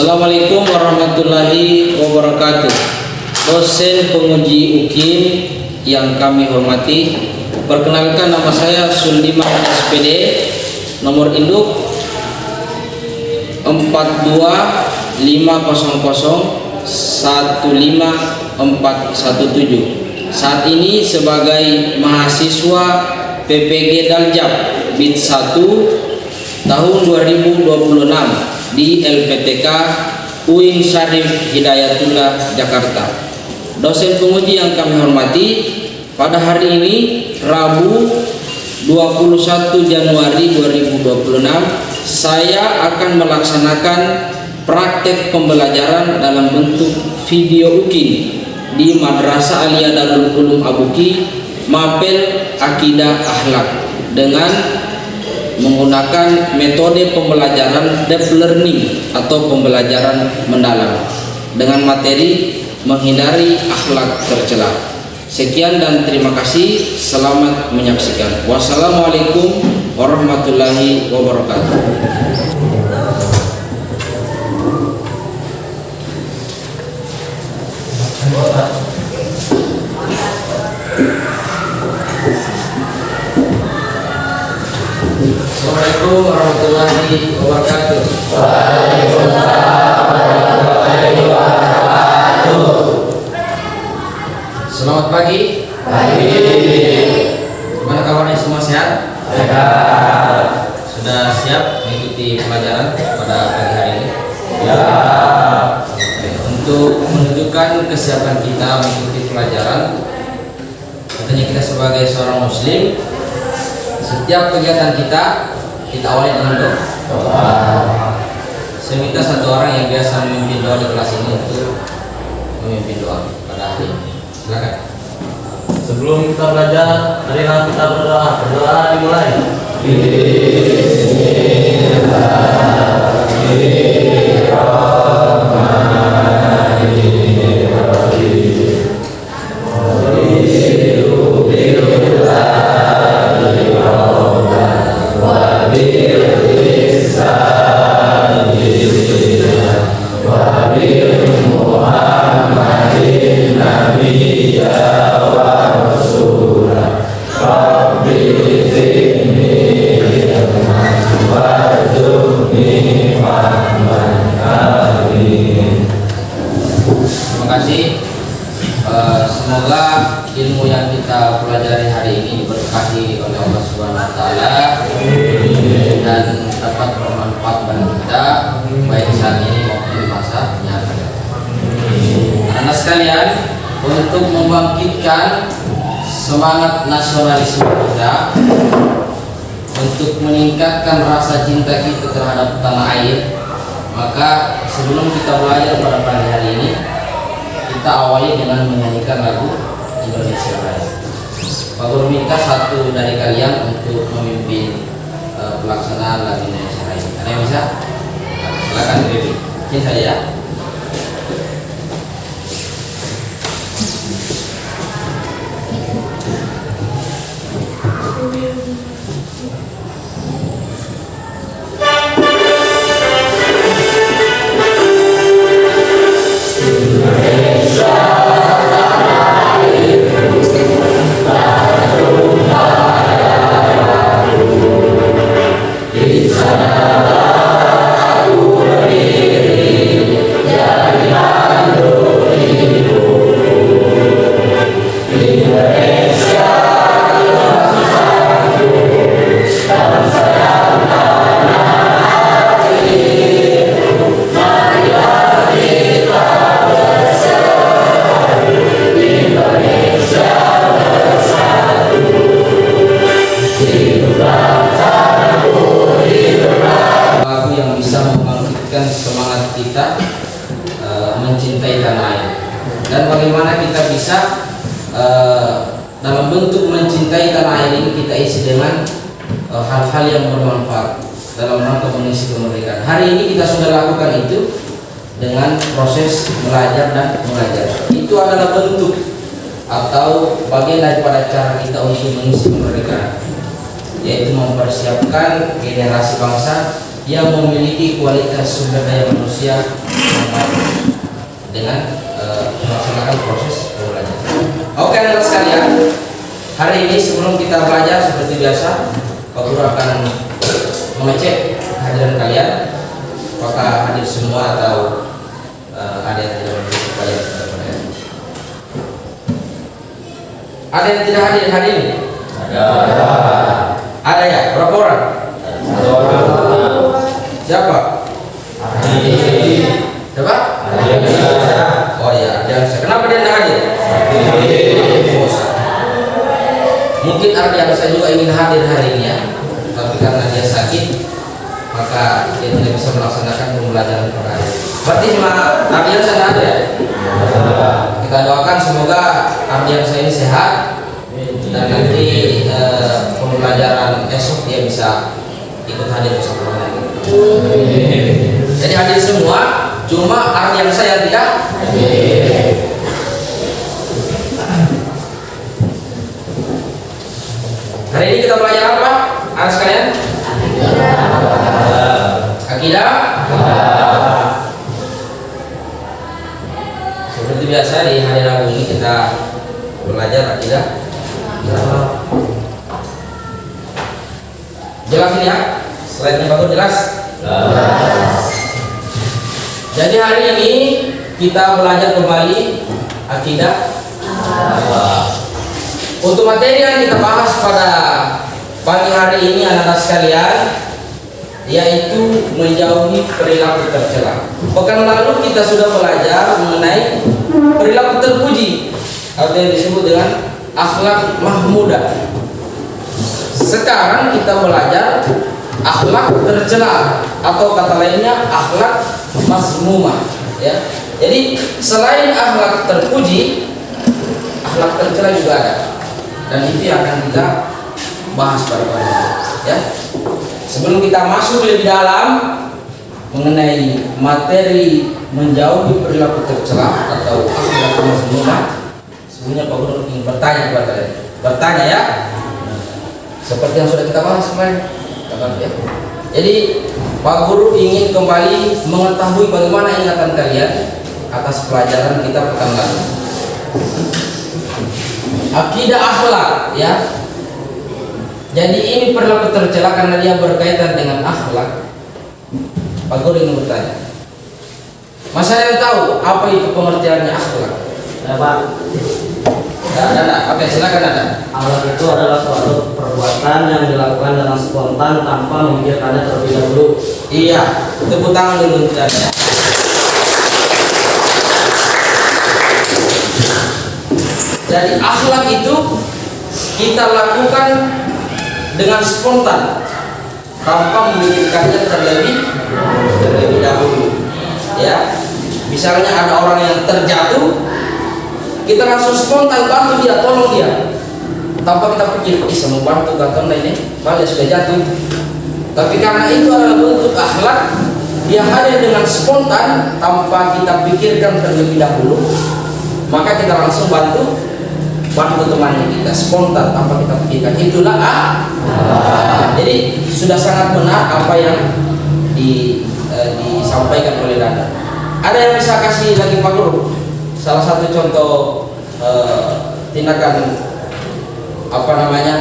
Assalamualaikum warahmatullahi wabarakatuh. Dosen penguji UKIM yang kami hormati, perkenalkan nama saya Sulaiman SPD, nomor induk 425001547. Saat ini sebagai mahasiswa PPG Daljab BIT 1 tahun 2026 di LPTK UIN Syarif Hidayatullah Jakarta. Dosen penguji yang kami hormati, pada hari ini Rabu 21 Januari 2026 saya akan melaksanakan praktek pembelajaran dalam bentuk video UKIM di Madrasah Aliyah Darul Ulum Abuki Mapel Akidah Akhlak dengan menggunakan metode pembelajaran deep learning atau pembelajaran mendalam dengan materi menghindari akhlak tercela. Sekian dan terima kasih. Selamat menyaksikan. Wassalamualaikum warahmatullahi wabarakatuh. Assalamualaikum warahmatullahi wabarakatuh. Waalaikumsalam warahmatullahi wabarakatuh. Selamat pagi. Pagi. Gimana kabarnya, semua sehat? Sehat. Sudah siap mengikuti pelajaran pada pagi hari ini? Ya. Untuk menunjukkan kesiapan kita mengikuti pelajaran, tentunya kita sebagai seorang muslim, setiap kegiatan kita awali dengan doa. Saya minta satu orang yang biasa memimpin doa di kelas ini untuk memimpin doa pada hari ini. Silakan. Sebelum kita belajar, marilah kita berdoa. Berdoa dimulai. Terima kasih. Semoga ilmu yang kita pelajari hari ini diberkahi oleh Allah Subhanahu wa taala dan dapat bermanfaat bagi kita baik saat ini maupun di masa yang akan datang. Anak sekalian, untuk membangkitkan semangat nasionalisme kita, untuk meningkatkan rasa cinta kita terhadap tanah air, maka sebelum kita belajar pada pagi hari ini, kita awali dengan menyanyikan lagu Indonesia Raya. Pak Guru minta satu dari kalian untuk memimpin pelaksanaan lagu Indonesia Raya. Ada yang bisa? Silakan Dewi. Ini saya. Semangat kita mencintai tanah air, dan bagaimana kita bisa dalam bentuk mencintai tanah air ini kita isi dengan hal-hal yang bermanfaat dalam rangka mengisi kemerdekaan. Hari ini kita sudah lakukan itu dengan proses belajar dan mengajar. Itu adalah bentuk atau bagian daripada cara kita untuk mengisi kemerdekaan, yaitu mempersiapkan generasi bangsa yang memiliki kualitas sumber daya manusia yang bagus dengan melaksanakan proses pembelajaran. Oke anak sekalian, hari ini sebelum kita belajar seperti biasa, Pak Guru akan mengecek kehadiran kalian, apakah hadir semua atau ada yang tidak mengikuti pelajaran kita pada hari ini. Ada yang tidak hadir hari ini? Ada ya? Berapa orang? Siapa? Siapa? Oh ya, kenapa dia tidak hadir? Mungkin Ardiansa juga ingin hadir hari ini ya, tapi karena dia sakit, maka dia tidak bisa melaksanakan pembelajaran pada hari ini. Berarti cuma Ardiansa tidak ada ya? Kita doakan semoga Ardiansa ini sehat dan nanti pembelajaran esok dia bisa ikut hadir bersama lagi. Jadi hadir semua, cuma Ardiansa yang tidak. Hari ini kita belajar apa, anak sekalian? Akidah. Seperti biasa di hari Rabu ini kita belajar akidah. Jelas ini ya? Slide-nya bagus jelas? Jadi hari ini kita belajar kembali akidah. Untuk materi yang kita bahas pada pagi hari ini anak-anak sekalian, yaitu menjauhi perilaku tercela. Pekan lalu kita sudah belajar mengenai perilaku terpuji atau yang disebut dengan akhlak mahmudah. Sekarang kita belajar akhlak tercela atau kata lainnya akhlak mazmumah ya. Jadi selain akhlak terpuji, akhlak tercela juga ada. Dan itu yang akan kita bahas pada pagi ini ya. Sebelum kita masuk lebih dalam mengenai materi menjauhi perilaku tercela atau akhlak mazmumah, sebenarnya Pak Guru ingin bertanya kepada kalian. Bertanya ya. Seperti yang sudah kita bahas kemarin. Ya. Jadi Pak Guru ingin kembali mengetahui bagaimana ingatan kalian atas pelajaran kita pekan lalu. Akidah akhlak ya. Jadi ini perilaku tercela karena dia berkaitan dengan akhlak. Pak Guru ingin bertanya, Mas ada yang tahu apa itu pengertiannya akhlak? Ya Pak. Oke, silakan Nanda. Akhlak itu adalah suatu perbuatan yang dilakukan dengan spontan tanpa memikirkannya terlebih dahulu. Iya, tepuk tangan dulu ya. Jadi akhlak itu kita lakukan dengan spontan tanpa memikirkannya terlebih dahulu. Ya, misalnya ada orang yang terjatuh, kita langsung spontan bantu dia, tolong dia, tanpa kita pikir bisa membantu atau ini, malah sudah jatuh. Tapi karena itu adalah bentuk akhlak, dia hadir dengan spontan tanpa kita pikirkan terlebih dahulu, maka kita langsung bantu temannya kita spontan tanpa kita pikirkan. Itulah jadi sudah sangat benar apa yang disampaikan oleh Nanda. Ada yang bisa kasih lagi Pak Guru salah satu contoh tindakan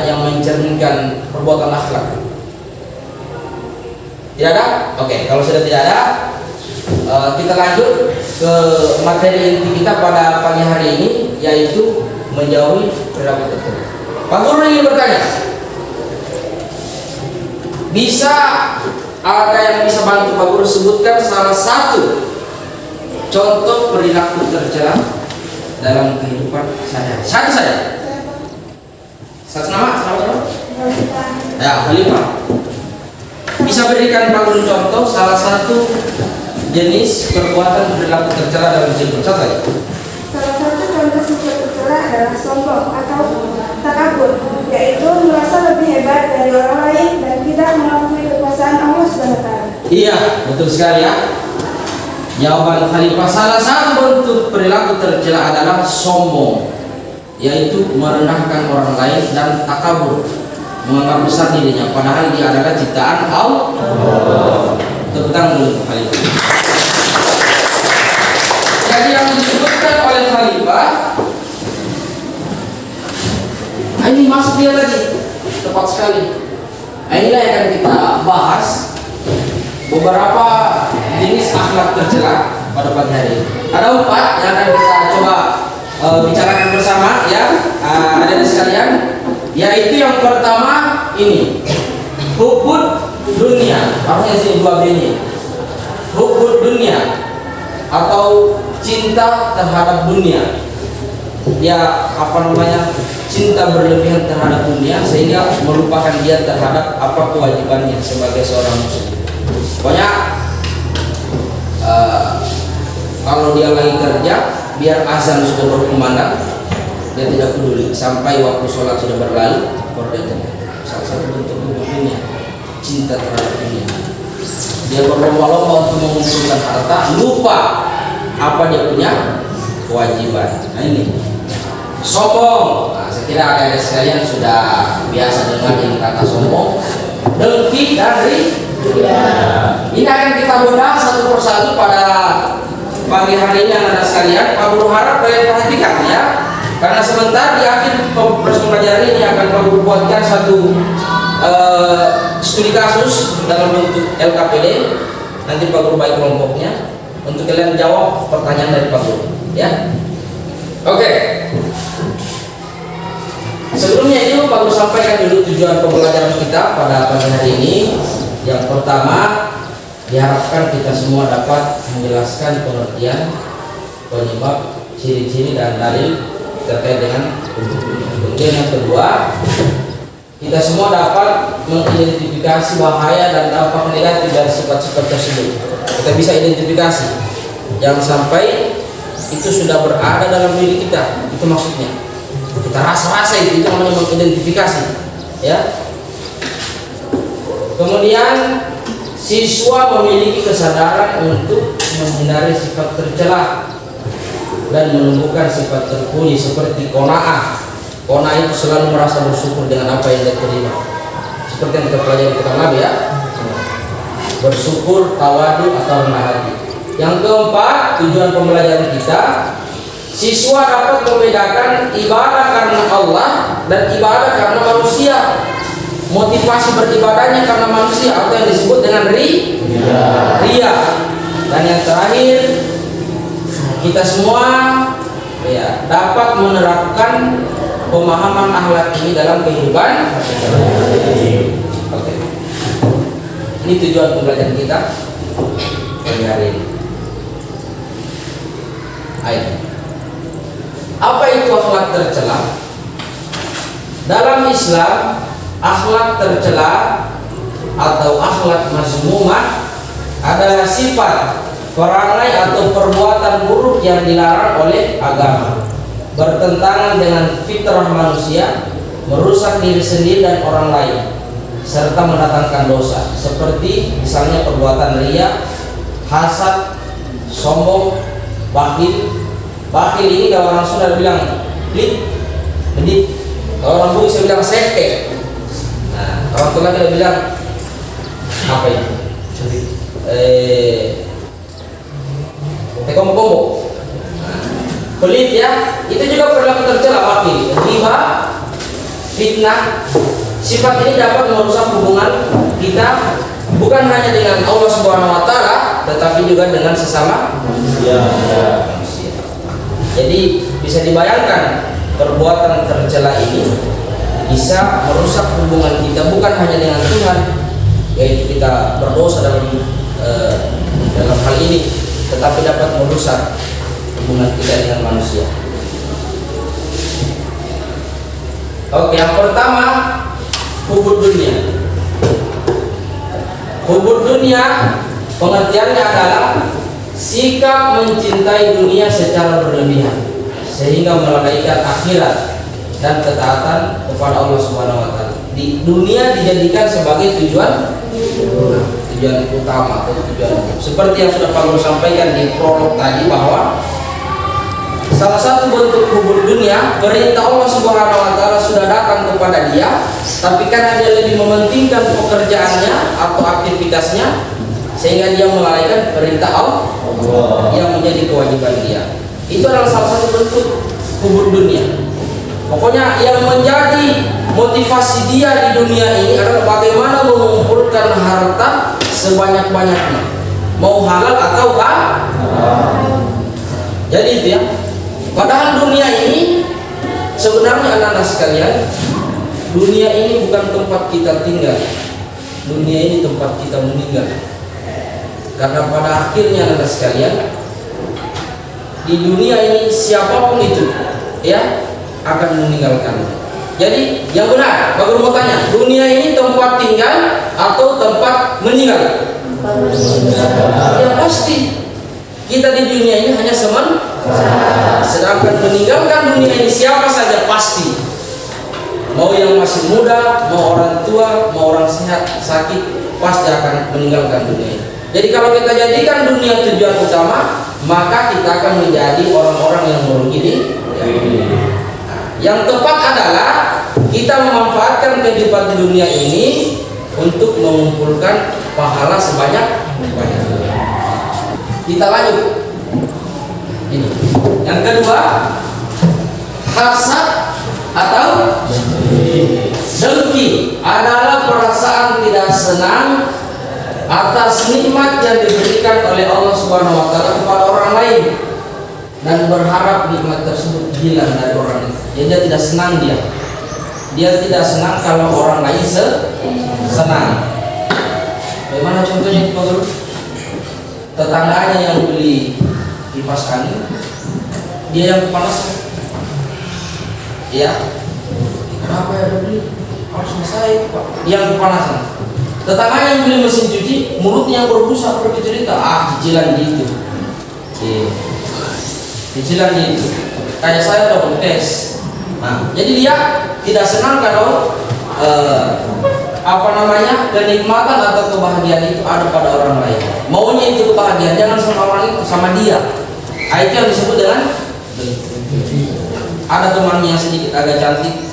yang mencerminkan perbuatan akhlak? Tidak ada? Oke, kalau sudah tidak ada, kita lanjut ke materi inti kita pada pagi hari ini, yaitu menjauhi perilaku tercela. Pak Guru ingin bertanya, bisa ada yang bisa bantu Pak Guru sebutkan salah satu contoh perilaku tercela dalam kehidupan sehari-hari? Satu saja. Satu nama? Ya, Khalifah. Bisa berikan Pak Guru contoh salah satu jenis perbuatan perilaku tercela dalam kehidupan saja? Salah satu contoh sifat tercela adalah sombong atau takabur, yaitu merasa lebih hebat dari orang lain dan tidak mengakui kekuasaan Allah SWT. Iya, betul sekali ya. Jawaban Khalifah, salah satu bentuk perilaku tercela adalah sombong, yaitu merendahkan orang lain dan takabur. menganggap besar dirinya, padahal dia adalah ciptaan Allah. Tepuk tangan dulu khalifah. Jadi yang disebutkan oleh khalifah, ini masuk dia lagi, tepat sekali. Inilah yang akan kita bahas, beberapa jenis akhlak tercela pada pagi hari ini. Ada 4 yang akan kita coba bicarakan bersama ya, adik-adik sekalian. Yaitu yang pertama ini, hubud dunia. Artinya sini 2 B ini. Hubud dunia atau cinta terhadap dunia. Ya, cinta berlebihan terhadap dunia sehingga melupakan dia terhadap apa kewajibannya sebagai seorang muslim. Pokoknya kalau dia lagi kerja, biar azan sudah berkumandang, dia tidak peduli sampai waktu sholat sudah berlalu, baru dia kerja. Salah satu bentuk dunia, cinta terhadap dunia. Dia berlomba-lomba untuk mengumpulkan harta, lupa apa dia punya kewajiban. Nah ini sombong. Nah, saya kira ada sekalian sudah biasa dengar ini kata sombong, dengki dan ria. Ini akan kita bedah satu persatu pada pagi hari ini anak-anak sekalian. Pak Guru harap kalian perhatikan ya, karena sebentar di akhir proses pembelajaran ini akan Pak Guru buatkan satu studi kasus dalam bentuk LKPD. Nanti Pak Guru bagi kelompoknya untuk kalian jawab pertanyaan dari Pak Guru ya. Oke. Sebelumnya itu Pak Guru sampaikan dulu tujuan pembelajaran kita pada pagi hari ini. Yang pertama, diharapkan kita semua dapat menjelaskan pengertian, penyebab, ciri-ciri dan dalil terkait dengan hubud dunia. Kemudian yang kedua, kita semua dapat mengidentifikasi bahaya dan dampak negatif dari sifat-sifat tersebut. Kita bisa identifikasi, jangan sampai itu sudah berada dalam diri kita. Itu maksudnya. Kita rasa-rasa itu namanya mengidentifikasi, ya. Kemudian siswa memiliki kesadaran untuk menghindari sifat tercela dan menumbuhkan sifat terpuji seperti qanaah. Qanaah itu selalu merasa bersyukur dengan apa yang dia terima. Seperti yang kita pelajari pertama ya. Bersyukur, tawadu atau rendah hati. Yang keempat, tujuan pembelajaran kita, siswa dapat membedakan ibadah karena Allah dan ibadah karena manusia. Motivasi beribadahnya karena manusia atau yang disebut dengan ria. Dan yang terakhir, kita semua ya dapat menerapkan pemahaman akhlak ini dalam kehidupan. Oke. Ini tujuan pembelajaran kita pagi hari ini. Ayo. Apa itu akhlak tercela? Dalam Islam, akhlak tercela atau akhlak mazmumah adalah sifat, perangai atau perbuatan buruk yang dilarang oleh agama, bertentangan dengan fitrah manusia, merusak diri sendiri dan orang lain, serta mendatangkan dosa, seperti misalnya perbuatan ria, hasad, sombong, bakhil. Bakhil ini kalau orang Sunda bilang pelit, medit. Kalau orang Bugis saya bilang seke. Nah, orang tua kita bilang apa itu? Tekombo. Pelit ya, itu juga perilaku tercela bakhil. Riba, fitnah. Sifat ini dapat merusak hubungan kita bukan hanya dengan Allah Subhanahu wa taala, tetapi juga dengan sesama manusia. Jadi bisa dibayangkan perbuatan tercela ini bisa merusak hubungan kita bukan hanya dengan Tuhan, yaitu kita berdosa dalam hal ini, tetapi dapat merusak hubungan kita dengan manusia. Oke, yang pertama, hubud dunia. Hubud dunia pengertiannya adalah sikap mencintai dunia secara berlebihan sehingga melalaikan akhirat dan ketaatan kepada Allah Subhanahu wa taala. Di dunia dijadikan sebagai tujuan utama atau tujuan. Seperti yang sudah Pak Guru sampaikan di prolog tadi bahwa salah satu bentuk hubul dunia, perintah Allah Subhanahu wa taala sudah datang kepada dia, tapi karena dia lebih mementingkan pekerjaannya atau aktivitasnya, sehingga dia melalaikan perintah Allah yang menjadi kewajiban dia. Itu adalah salah satu bentuk hubul dunia. Pokoknya yang menjadi motivasi dia di dunia ini adalah bagaimana mengumpulkan harta sebanyak-banyaknya, mau halal atau jadi itu ya. Padahal dunia ini sebenarnya anak-anak sekalian, dunia ini bukan tempat kita tinggal. Dunia ini tempat kita meninggal. Karena pada akhirnya anak-anak sekalian, di dunia ini siapapun itu ya akan meninggalkan. Jadi yang benar, baru mau tanya, dunia ini tempat tinggal atau tempat meninggal? Yang pasti kita di dunia ini hanya sedangkan meninggalkan dunia ini siapa saja pasti. Mau yang masih muda, mau orang tua, mau orang sehat, sakit, pasti akan meninggalkan dunia ini. Jadi kalau kita jadikan dunia tujuan utama, maka kita akan menjadi orang-orang yang merugi di dunia. Yang tepat adalah kita memanfaatkan kehidupan di dunia ini untuk mengumpulkan pahala sebanyak-banyaknya. Kita lanjut. Ini. Yang kedua, hasad atau dengki adalah perasaan tidak senang atas nikmat yang diberikan oleh Allah Subhanahu wa taala kepada orang lain dan berharap nikmat tersebut hilang dari orang itu. Jadi dia tidak senang dia tidak senang kalau orang lain senang. Bagaimana contohnya itu Pak Guru? Tetangganya yang beli kipas angin, dia yang panas. Ya, kenapa ya beli? Harus selesai Pak. Dia yang kepanasan. Tetangganya yang beli mesin cuci, mulutnya yang berbusa pergi cerita, cicilan gitu. Cicilan gitu. Kayak saya udah tes. Nah, jadi dia tidak senang kalau kenikmatan atau kebahagiaan itu ada pada orang lain. Maunya itu kebahagiaan jangan sama orang itu, sama dia. Itu yang disebut dengan ada temannya yang sedikit agak cantik,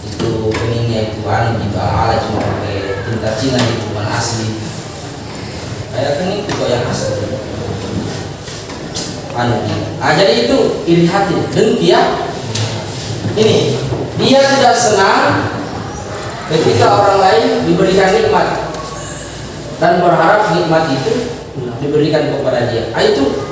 itu keningnya itu gitu ala cuma pakai tinta Cina itu bukan asli. Kayak kening itu yang asli. Jadi itu iri hati, dengki ya. Ini dia tidak senang ketika orang lain diberikan nikmat dan berharap nikmat itu diberikan kepada dia. Itu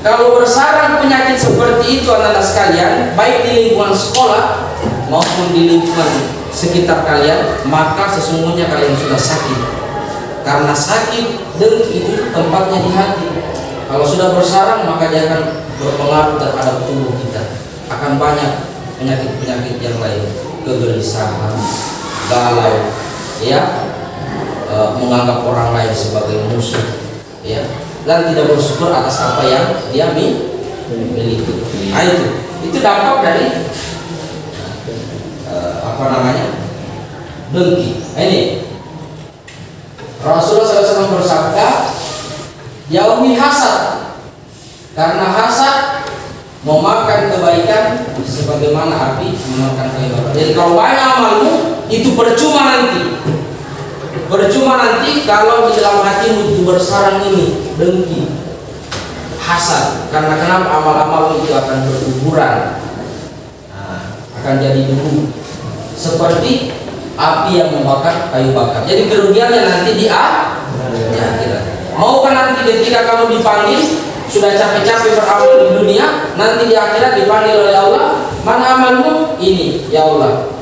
kalau bersarang penyakit seperti itu anak-anak sekalian, baik di lingkungan sekolah maupun di lingkungan sekitar kalian, maka sesungguhnya kalian sudah sakit. Karena sakit dengki itu tempatnya di hati. Kalau sudah bersarang maka dia akan berpengaruh terhadap tubuh kita. Akan banyak penyakit-penyakit yang lain, kegelisahan, galau, ya, menganggap orang lain sebagai musuh, ya, dan tidak bersyukur atas apa yang dia miliki. Itu dampak dari dengki. Ini Rasulullah SAW bersabda, jauhi hasad, karena hasad memakan kebaikan sebagaimana api memakan kayu bakar. Jadi kalau banyak amalmu itu percuma nanti kalau di dalam hatimu itu bersarang ini dengki, hasad. Karena kenapa? Amal-amalmu itu akan berguguran, akan jadi debu seperti api yang membakar kayu bakar. Jadi kerugiannya nanti di akhirat. Maukah nanti ketika kamu dipanggil sudah capek-capek beramal di dunia, nanti di akhirat dipanggil oleh Allah, mana amalmu? Ini ya Allah.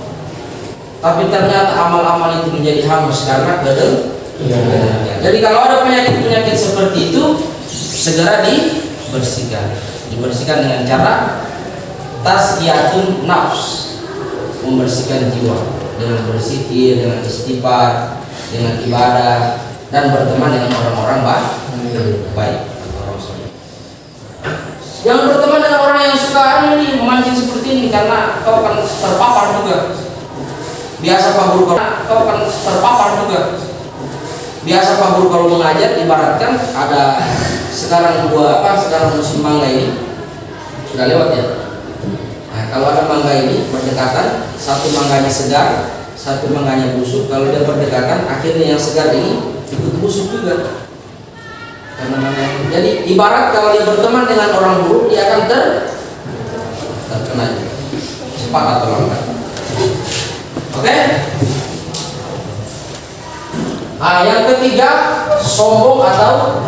Tapi ternyata amal-amal itu menjadi hangus karena kedengkian. Jadi kalau ada penyakit-penyakit seperti itu, segera dibersihkan dengan cara tazkiyatun nafs, membersihkan jiwa dengan berzikir, dengan istighfar, dengan ibadah, dan berteman dengan orang-orang baik. Jangan berteman dengan orang yang suka memancing seperti ini, karena kau akan terpapar juga. Biasa Pak Guru kalau mengajar, ibaratkan ada sekarang musim mangga ini, Sudah lewat ya. Nah, kalau ada mangga ini berdekatan, satu mangganya segar, satu mangganya busuk. Kalau dia berdekatan, akhirnya yang segar ini ikut busuk juga. Jadi ibarat kalau dia berteman dengan orang buruk, dia akan terkena cepat atau lambat. Oke? Nah, yang ketiga, sombong atau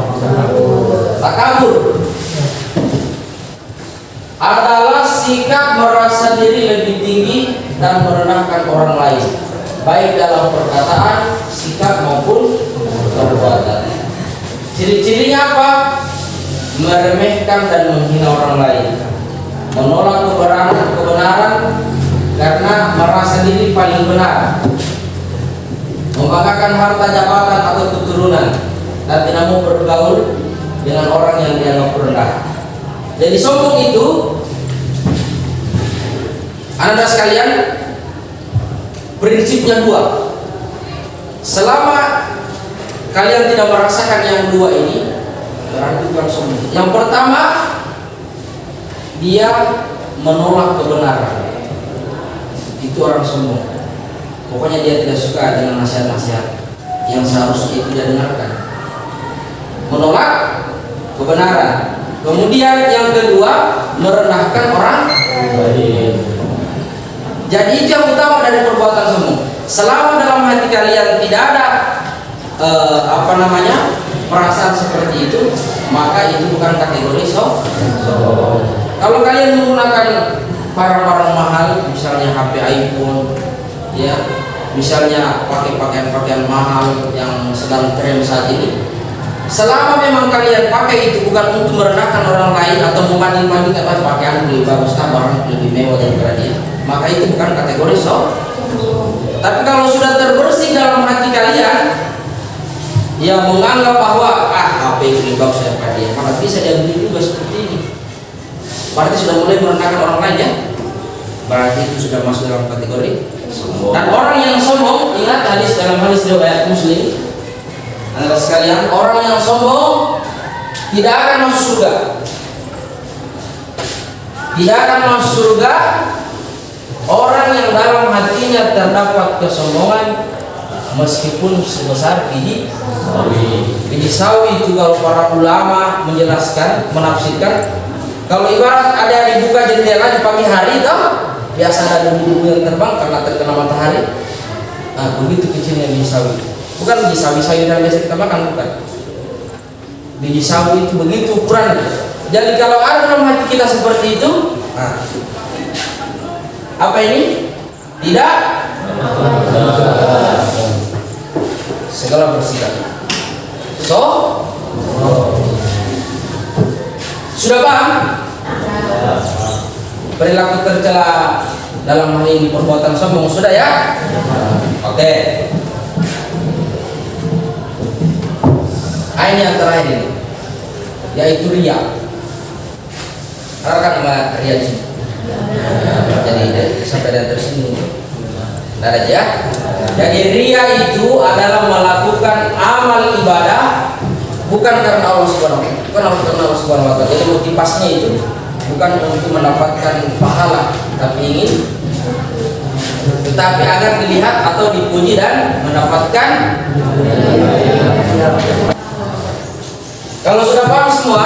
takabur adalah sikap merasa diri lebih tinggi dan merendahkan orang lain, baik dalam perkataan, sikap maupun perbuatan. Ciri-cirinya apa? Meremehkan dan menghina orang lain, menolak kebenaran karena merasa diri paling benar, membanggakan harta jabatan atau keturunan, dan tidak mau bergaul dengan orang yang dianggap rendah. Jadi sombong itu, Anda sekalian, prinsipnya dua. Selama kalian tidak merasakan yang dua ini, berarti bukan sombong. Yang pertama, dia menolak kebenaran. Itu orang sombong. Pokoknya dia tidak suka dengan nasihat-nasihat yang seharusnya itu dia dengarkan. Menolak kebenaran. Kemudian yang kedua, merendahkan orang lain. Jadi itu yang utama dari perbuatan sombong. Selama dalam hati kalian tidak ada perasaan seperti itu, maka itu bukan kategori sombong. Kalau kalian menggunakan barang-barang mahal, misalnya HP iPhone, ya, misalnya pakai pakaian mahal yang sedang tren saat ini, selama memang kalian pakai itu bukan untuk merendahkan orang lain atau membanding-bandingkan pakaian lebih bagus, barang lebih mewah daripada dia, maka itu bukan kategori sombong. Tapi kalau sudah terbersih dalam hati kalian, yang menganggap bahwa HP itu lebih bagus daripada dia, maka bisa dia beli juga seperti ini, berarti sudah mulai merendahkan orang lain, ya. Berarti itu sudah masuk dalam kategori sombong. Dan orang yang sombong, ingat hadis dalam hadis riwayat Muslim, Anda sekalian, orang yang sombong tidak akan masuk surga. Tidak akan masuk surga orang yang dalam hatinya terdapat kesombongan, meskipun sebesar biji sawi. Itu kalau para ulama menjelaskan, menafsirkan, kalau ibarat ada dibuka jendela di pagi hari, toh biasa ada debu yang terbang karena terkena matahari. Nah, begitu kecilnya biji sawi. Bukan biji sawi sayuran biasa kita makan, bukan. Biji sawi itu begitu ukurannya. Jadi kalau ada dalam hati kita seperti itu, apa ini? Tidak segala bersikap. Sudah paham? Perilaku tercela dalam hal ini perbuatan sombong, sudah ya? Oke. Ini yang terakhir ini, yaitu riya. Kan nama riya di sini. Jadi sampai dan tersinggung. Ada ya? Jadi riya itu adalah melakukan amal ibadah bukan karena Allah Subhanahu wa taala. Jadi motivasinya itu bukan untuk mendapatkan pahala, tetapi agar dilihat atau dipuji dan mendapatkan. Kalau sudah paham semua,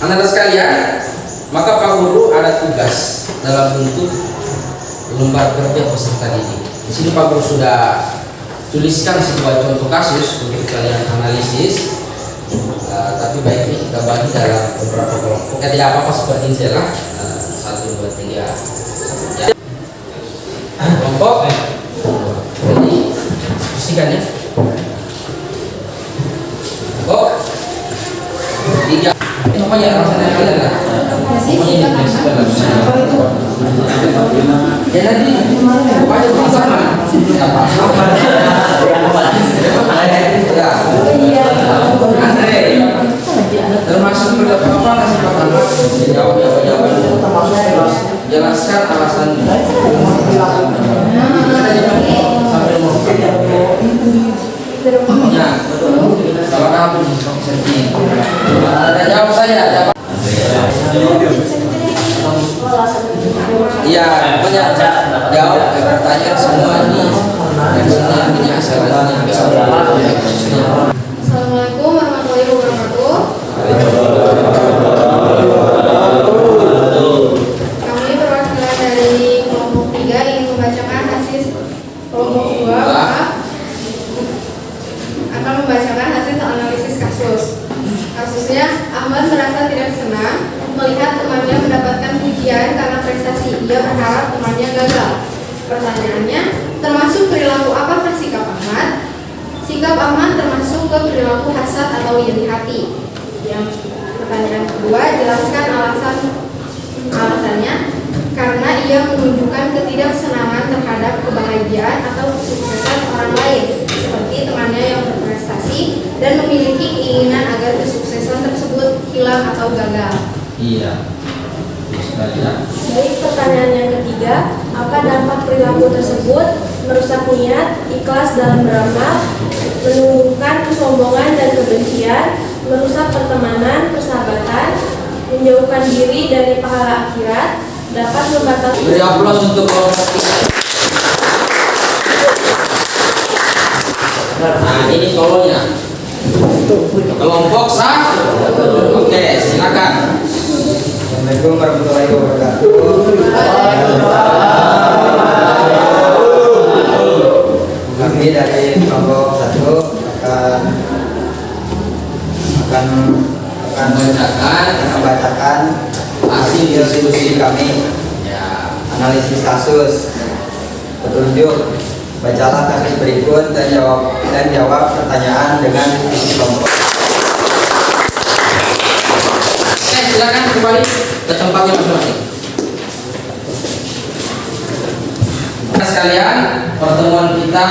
anak-anak sekalian, maka Pak Guru ada tugas dalam bentuk lembar kerja peserta didik. Di sini Pak Guru sudah tuliskan sebuah contoh kasus untuk kalian analisis. Tapi baiknya kita bagi dalam beberapa kelompok. Tidak apa-apa seperti ini saja lah. 1, 2, 3. Ya. Kelompok. Jadi diskusikan ya. Kelompok 3. Ini namanya rasanya kalian lah. Ya nanti pokoknya bersama. Andre, termasuk berapa kasih pertama jawab jelaskan alasan sampai mau. Ya, kalau kamu sedih, ada jawab saya. Iya, pokoknya jawab pertanyaan semua ini. Yang sini punya asalnya. Assalamualaikum warahmatullahi wabarakatuh. Kami perwakilan dari kelompok 3 ingin membacakan hasil kelompok 2 akan membacakan hasil analisis kasus. Kasusnya, Ahmad merasa tidak senang melihat temannya mendapatkan pujian karena prestasi. Ia berharap temannya gagal. Pertanyaannya, termasuk perilaku apakah sikap Ahmad? Sikap Ahmad termasuk ke perilaku hasad atau iri hati. Yang pertanyaan kedua, jelaskan alasannya karena ia menunjukkan ketidaksenangan terhadap kebahagiaan atau kesuksesan orang lain, seperti temannya yang berprestasi dan memiliki keinginan agar kesuksesan tersebut hilang atau gagal. Iya. Baik, pertanyaan yang ketiga, apa dampak perilaku tersebut? Merusak niat, ikhlas dalam beramal, menumbuhkan kesombongan dan kebencian, merusak pertemanan, persahabatan, menjauhkan diri dari pahala akhirat, dapat membatasi. Beri aplaus untuk kelompok ini. Nah, ini solonya. Kelompok sah. Oke, silakan. Assalamualaikum warahmatullahi wabarakatuh. Kami dari kelompok 1 akan membacakan hasil diskusi kami. Ya. Analisis kasus. Petunjuk. Bacalah kasus berikut dan jawab pertanyaan dengan diskusi kelompok. Silakan kembali ke tempatnya masing-masing. Sekalian, pertemuan kita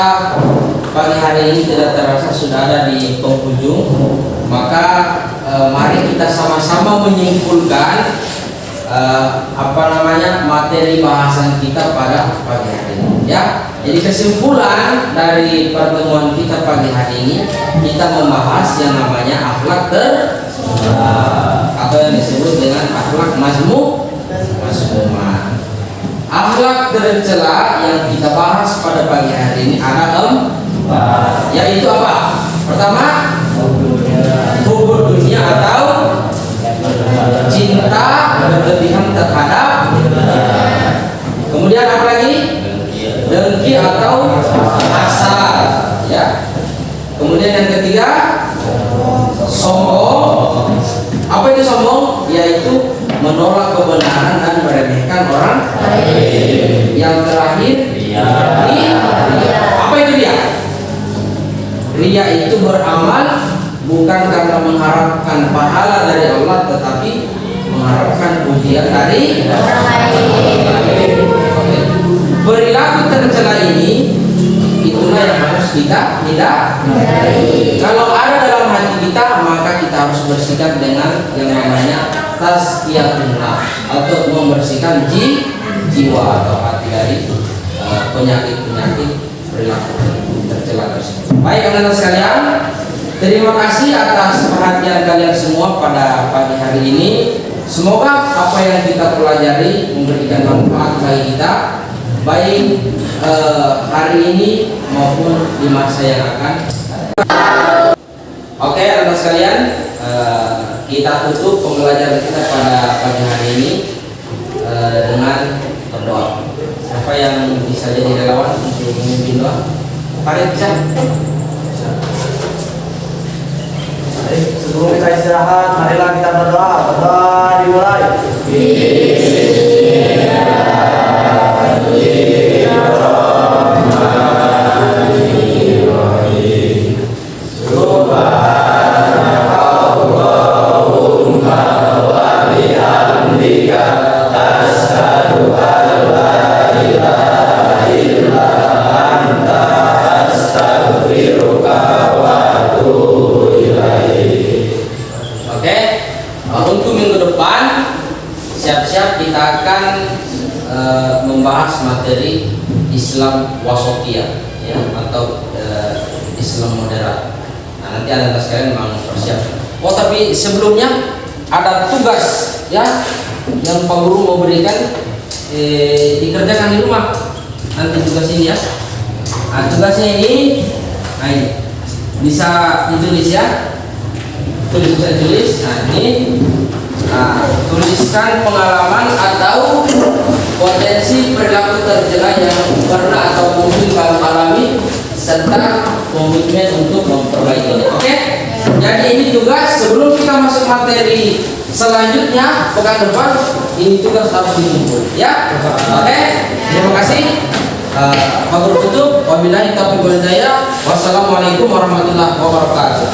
pagi hari ini tidak terasa sudah ada di penghujung. Maka mari kita sama-sama menyimpulkan materi bahasan kita pada pagi hari ini. Ya, jadi kesimpulan dari pertemuan kita pagi hari ini, kita membahas yang namanya akhlak atau yang disebut dengan akhlak mazmumah. Akhlak tercela yang kita bahas pada pagi hari ini ada 4, yaitu apa? Pertama, hubud dunia atau cinta berlebihan terhadap. Kemudian apa lagi? Dengki atau hasad. Ya. Kemudian yang ketiga, sombong. Apa itu sombong? Yaitu menolak kebenaran dan meremehkan orang lain. Yang terakhir, ria. Apa itu ria? Ria itu beramal bukan karena mengharapkan pahala dari Allah, tetapi mengharapkan pujian dari orang lain. Perilaku tercela ini itulah yang harus kita hindari. Kalau ada dalam hati kita, maka kita harus bersikap dengan yang namanya tazkiyatun nafs, atau membersihkan jiwa atau hati dari penyakit-penyakit perilaku tercela tersebut. Baik anak-anak sekalian, terima kasih atas perhatian kalian semua pada pagi hari ini. Semoga apa yang kita pelajari memberikan manfaat bagi kita, baik hari ini maupun di masa yang akan datang. Oke, anak-anak sekalian, kita tutup pembelajaran kita pada pagi hari ini dengan berdoa. Siapa yang bisa jadi relawan untuk memimpin doa? Farid bisa? Sebelum kita istirahat, marilah kita berdoa. Berdoa dimulai. Untuk minggu depan siap-siap kita akan membahas materi Islam wasatiyah, ya, atau Islam moderat. Nah, nanti anak-anak sekalian memang persiapkan. Oh, tapi sebelumnya ada tugas ya yang Pak Guru mau berikan, dikerjakan di rumah nanti tugas ini ya. Nah, tugasnya ini, nah ini bisa ditulis ya, bisa tulis. Nah ini, tuliskan pengalaman atau potensi perilaku tercela yang pernah atau mungkin kamu alami serta komitmen untuk memperbaikinya. Oke? Jadi ini tugas sebelum kita masuk materi selanjutnya pekan depan, ini tugas harus dikumpul ya. Oke? Terima kasih. Pak Guru tutup. Wabillahi taufiq wal hidayah. Wassalamualaikum warahmatullahi wabarakatuh.